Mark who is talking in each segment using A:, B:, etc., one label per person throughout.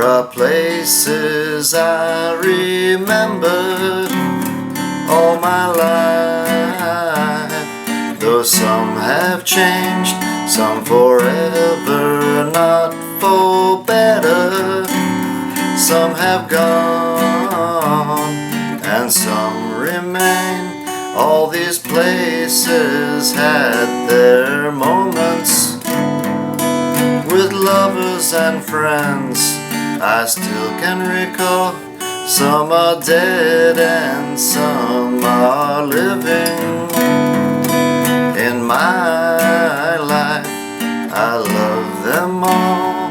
A: are places I remember all my life, though some have changed, some forever, not for better. Some have gone and some remain. All these places had their moments with lovers and friends. I still can recall. Some are dead and some are living. In my life, I love them all.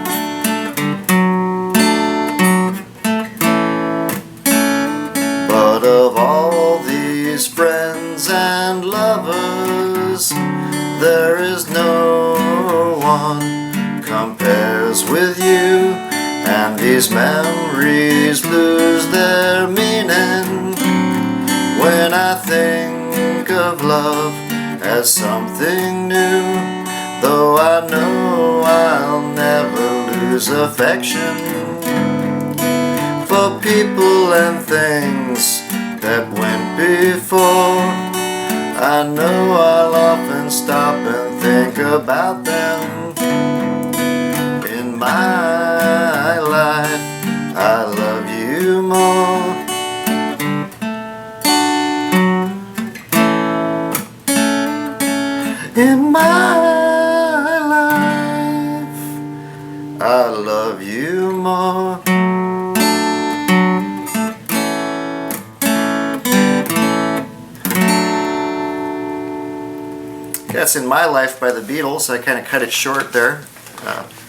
A: But of all these friends and lovers, there is no one compares with you. And these memories lose their meaning when I think of love as something new. Though I know I'll never lose affection for people and things that went before. I know I'll often stop and think about them. In my life, I love you more. In my life, I love you more. That's In My Life by the Beatles. I kind of cut it short there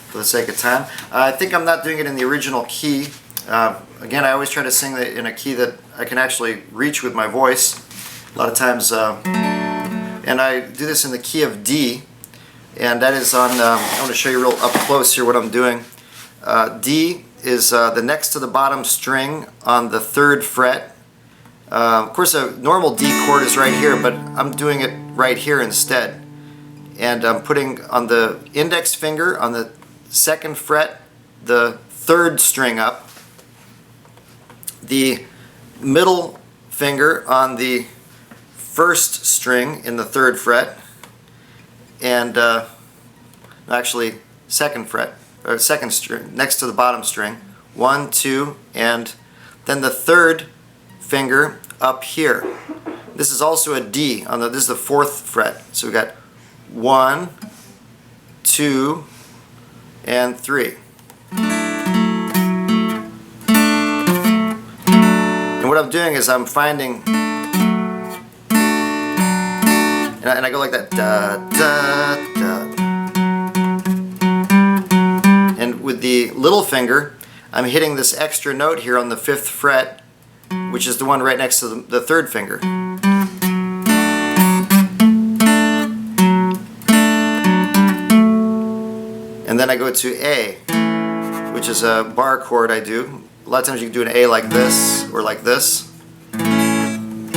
A: for the sake of time. I think I'm not doing it in the original key. Again, I always try to sing it in a key that I can actually reach with my voice. A lot of times, and I do this in the key of D, and that is on, I want to show you real up close here what I'm doing. D is the next to the bottom string on the 3rd fret. Of course, a normal D chord is right here, but I'm doing it right here instead. And I'm putting on the index finger on the 2nd fret the 3rd string up, the middle finger on the 1st string in the 3rd fret, and actually 2nd fret, or 2nd string, next to the bottom string, 1, 2, and then the 3rd finger up here. This is also a D on the, this is the 4th fret. So we got 1, 2, and 3. And what I'm doing is I'm finding, and I go like that, da, da, da. And with the little finger, I'm hitting this extra note here on the 5th fret, which is the one right next to the 3rd finger. And then I go to A, which is a bar chord I do. A lot of times you can do an A like this, or like this. And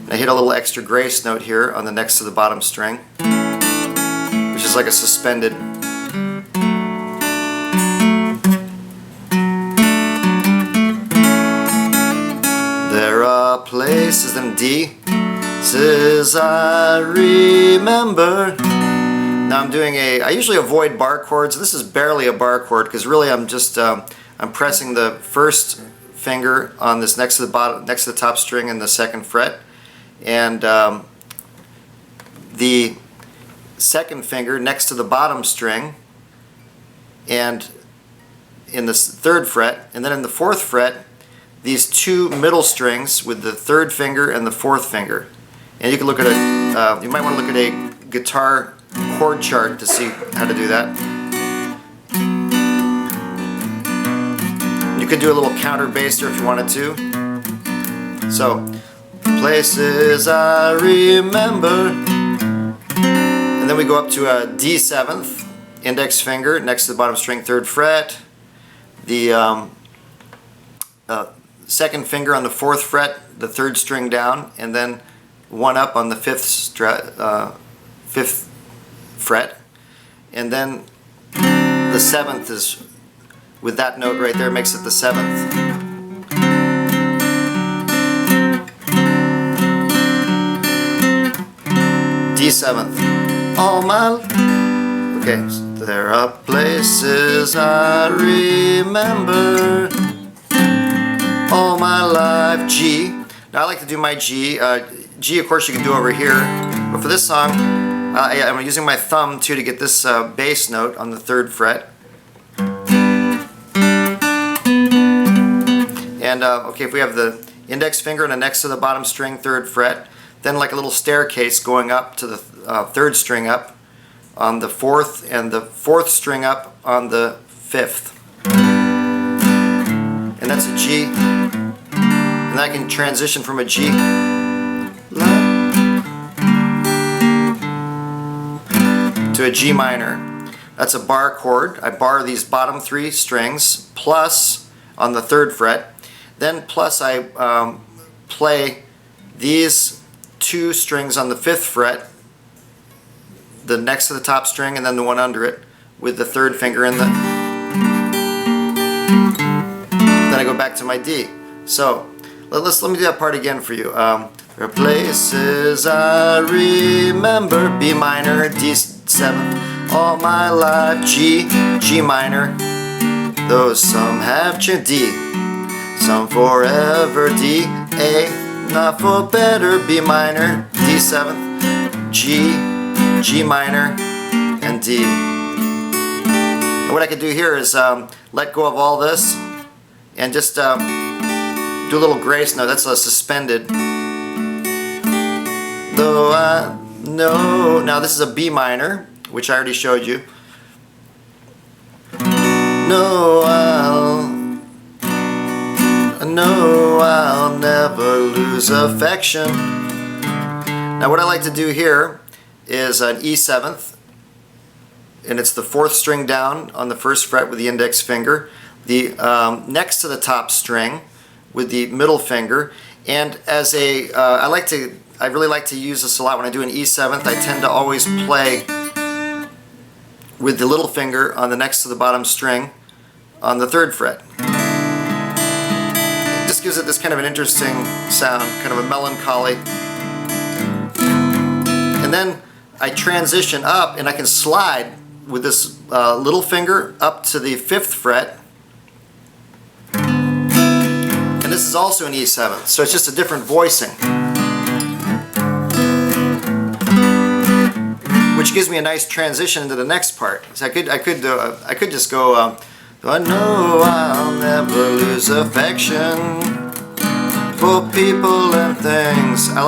A: I hit a little extra grace note here on the next to the bottom string, which is like a suspended. There are places in D, says I remember. Now I'm doing I usually avoid bar chords. This is barely a bar chord because really I'm just I'm pressing the 1st finger on this next to the bottom, next to the top string in the 2nd fret, and the 2nd finger next to the bottom string, and in the 3rd fret, and then in the 4th fret, these 2 middle strings with the 3rd finger and the 4th finger. And you can look at you might want to look at a guitar chord chart to see how to do that. You could do a little counter bass there if you wanted to. So, places I remember, and then we go up to a D7th, index finger next to the bottom string, 3rd fret, the 2nd finger on the 4th fret, the 3rd string down, and then 1 up on the 5th fret, and then the 7th is with that note right there makes it the 7th. D7th. All my... Okay, so there are places I remember all my life. G. Now I like to do my G. G, of course, you can do over here, but for this song, I'm using my thumb too to get this bass note on the 3rd fret. And okay, if we have the index finger and the next to the bottom string, 3rd fret, then like a little staircase going up to the 3rd string up on the 4th, and the 4th string up on the 5th. And that's a G. And I can transition from a G to a G minor. That's a bar chord. I bar these bottom 3 strings plus on the 3rd fret. Then plus I play these 2 strings on the 5th fret, the next to the top string and then the one under it with the 3rd finger in the... Then I go back to my D. So let me do that part again for you. There are places I remember, B minor, D7, all my life, G, G minor, though some have changed, D, some forever, D, A, not for better, B minor, D7, G, G minor, and D. And what I could do here is let go of all this and just do a little grace note. That's a suspended. Though I know, now this is a B minor, which I already showed you. No, I'll never lose affection. Now what I like to do here is an E7th, and it's the 4th string down on the 1st fret with the index finger, the next to the top string with the middle finger, and as a I really like to use this a lot when I do an E7th. I tend to always play with the little finger on the next to the bottom string on the 3rd fret. It just gives it this kind of an interesting sound, kind of a melancholy. And then I transition up and I can slide with this little finger up to the 5th fret. And this is also an E7th, so it's just a different voicing, which gives me a nice transition into the next part. So I could just go, I know I'll never lose affection for people and things. I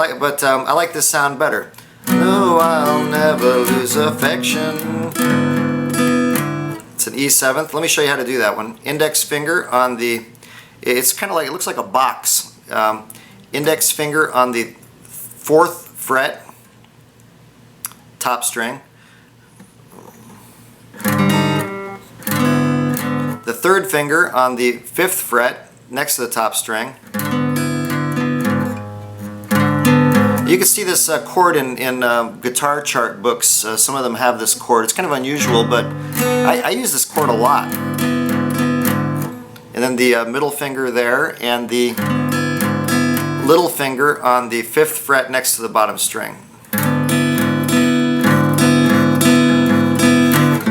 A: like this sound better. No, I'll never lose affection. It's an E7th. Let me show you how to do that one. Index finger on the, it's kind of like, it looks like a box. Index finger on the 4th fret, top string. The 3rd finger on the 5th fret, next to the top string. You can see this chord in guitar chart books. Some of them have this chord. It's kind of unusual, but I use this chord a lot. And then the middle finger there, and the little finger on the 5th fret next to the bottom string.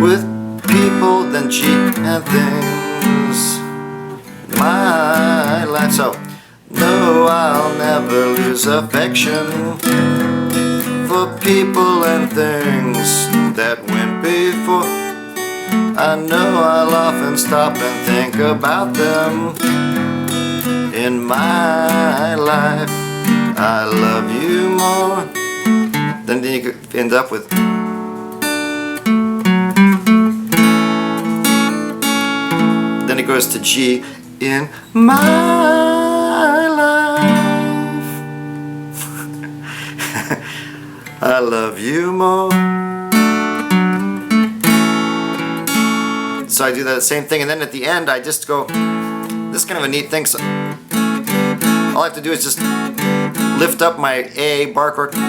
A: With people, then G and things, my life. So, no, I'll never lose affection for people and things that went before. I know I'll often stop and think about them in my life. I love you more. Then you could end up with, then it goes to G in my life. I love you more. So I do that same thing, and then at the end I just go, this is kind of a neat thing. So all I have to do is just lift up my A bar chord. So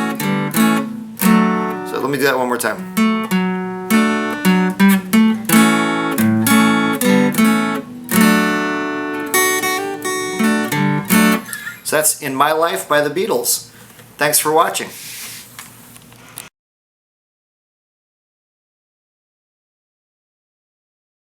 A: let me do that one more time. So that's In My Life by the Beatles. Thanks for watching.